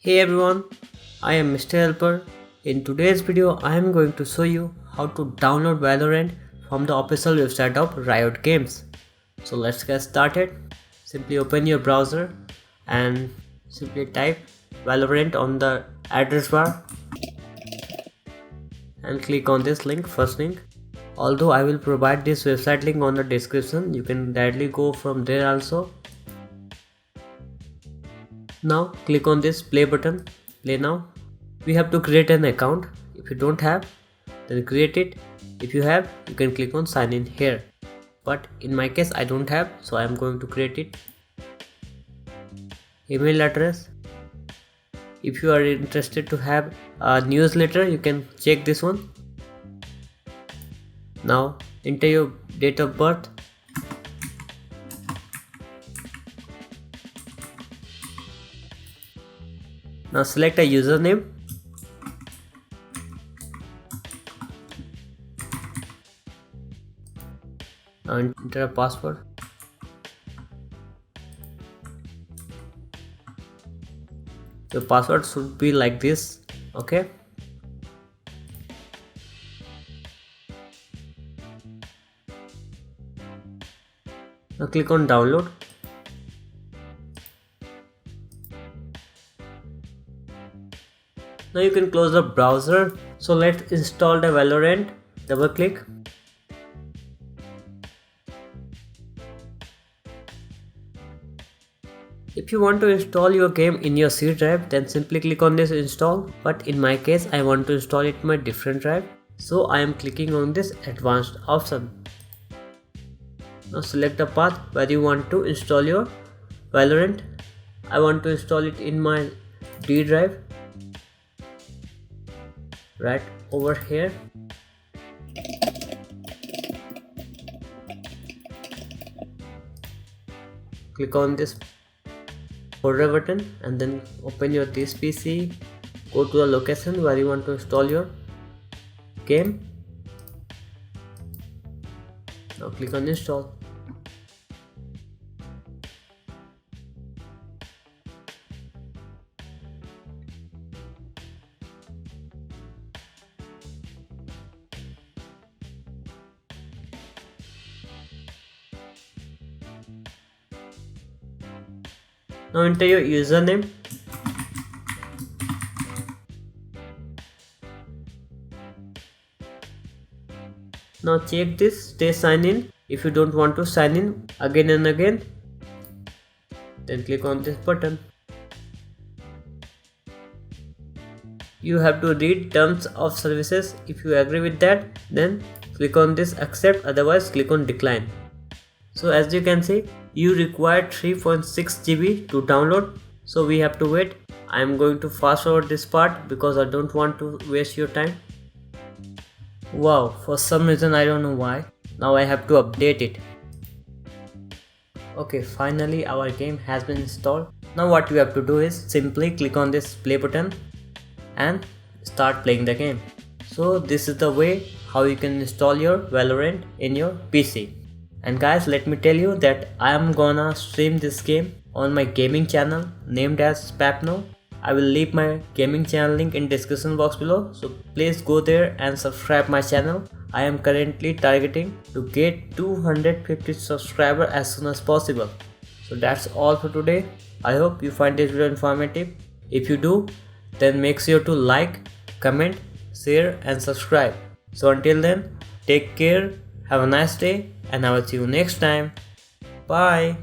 Hey everyone, I am Mr. Helper. In today's video, I am going to show you how to download Valorant from the official website of Riot Games. So let's get started. Simply open your browser and simply type Valorant on the address bar and click on this link, first link. Although I will provide this website link on the description, you can directly go from there also. Now click on this play button, play now. We have to create an account. If you don't have, then create it. If you have, you can click on sign in here. But in my case I don't have, so I am going to create it. Email address. If you are interested to have a newsletter, you can check this one. Now enter your date of birth. Now select a username. Now enter a password. Your password should be like this, okay? Now click on download. Now you can close the browser. So let's install the Valorant. Double click. If you want to install your game in your C drive, then simply click on this install. But in my case, I want to install it in my different drive. So I am clicking on this advanced option. Now select the path where you want to install your Valorant. I want to install it in my D drive. Right over here. Click on this folder button and then open your this PC. Go to the location where you want to install your game. Now click on install. Now enter your username. Now check this, stay sign in. If you don't want to sign in again and again, then click on this button. You have to read terms of services. If you agree with that, then click on this accept, otherwise click on decline. So as you can see, you require 3.6 GB to download, so we have to wait. I am going to fast forward this part because I don't want to waste your time. Wow, for some reason I don't know why. Now I have to update it. Okay, finally our game has been installed. Now what you have to do is simply click on this play button and start playing the game. So this is the way how you can install your Valorant in your PC. And guys, let me tell you that I am gonna stream this game on my gaming channel named as Spapno. I will leave my gaming channel link in description box below, so please go there and subscribe my channel. I am currently targeting to get 250 subscribers as soon as possible. So that's all for today. I hope you find this video informative. If you do, then make sure to like, comment, share and subscribe. So until then, take care, have a nice day, and I will see you next time. Bye.